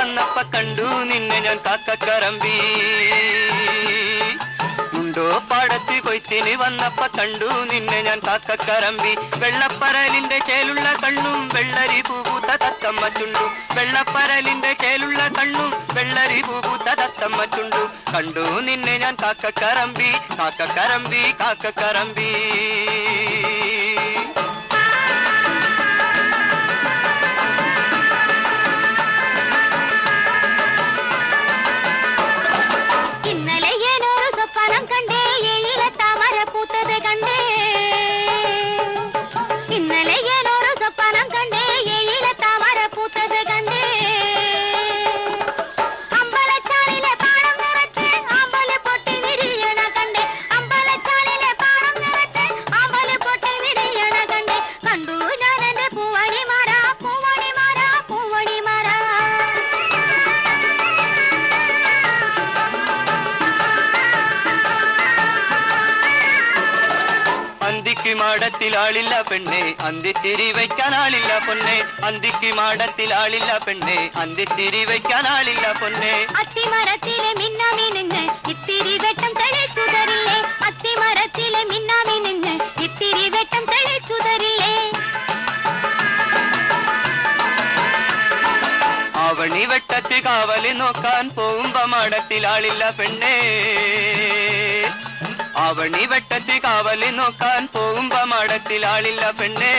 വന്നപ്പ കണ്ടു നിന്നെ ഞാൻ കാക്കക്കറമ്പി ഉണ്ടോ പാടത്ത് കൊയ്ത്തിന് വന്നപ്പ കണ്ടു നിന്നെ ഞാൻ കാക്കക്കറമ്പി വെള്ളപ്പരലിന്റെ ചേലുള്ള കണ്ണും വെള്ളരി പൂപൂത്ത തത്തമ്മ ചുണ്ടും വെള്ളപ്പരലിന്റെ ചേലുള്ള കണ്ണും വെള്ളരി പൂപൂത്ത തത്തമ്മ ചുണ്ടും കണ്ടു നിന്നെ ഞാൻ കാക്കക്കറമ്പി കാക്കക്കറമ്പി കാക്കക്കറമ്പി അന്തിക്ക് മാടത്തിൽ ആളില്ല പെണ്ണെ അന്തിത്തിരി വയ്ക്കാൻ ആളില്ല പൊന്നെ അന്തിക്ക് മാടത്തിൽ ആളില്ല പെണ്ണെ അന്തിത്തിരി വയ്ക്കാൻ ആളില്ല പൊന്നെ അത്തിമരത്തിലെ മിന്നാമി നിന്ന് ഇത്തിരി വെട്ടം തെളിച്ചുതരില്ലേ അത്തിമരത്തിലെ മിന്നാമി നിന്ന് ഇത്തിരി വെട്ടം തെളിച്ചുതരില്ലേ ആവണി വെട്ടത്ത് കാവലി നോക്കാൻ പോകുമ്പോ മാടത്തിൽ ആളില്ല പെണ്ണേ ആവണി വെട്ടത്ത് കാവലി നോക്കാൻ പോകുമ്പോ മാടത്തിൽ ആളില്ല പെണ്ണേ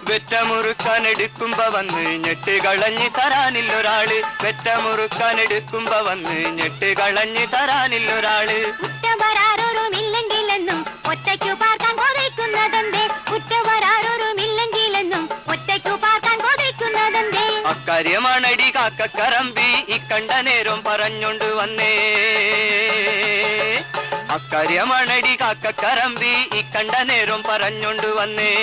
വെറ്റമുറുക്കാൻ എടുക്കുമ്പോ വന്ന് ഞെട്ട് കളഞ്ഞ് തരാനില്ലൊരാള് വെറ്റമുറുക്കാൻ എടുക്കുമ്പോ വന്ന് ഞെട്ട് കളഞ്ഞ് തരാനില്ലൊരാള് ഉറ്റവരാരൊരുമില്ലെങ്കിലെന്നും ഒറ്റയ്ക്കു പാർക്കാൻ കൊതിക്കുന്നതെന്തേ ഉറ്റവരാരൊരുമില്ലെങ്കിലെന്നും ഒറ്റയ്ക്കു പാർക്കാൻ കൊതിക്കുന്നതെന്തേ അക്കാര്യമാണടി കാക്കക്കറമ്പി ഇക്കണ്ട നേരം പറഞ്ഞോണ്ട് വന്നേ അക്കാര്യമാണടി കാക്കക്കറമ്പി ഇക്കണ്ട നേരം പറഞ്ഞോണ്ട് വന്നേ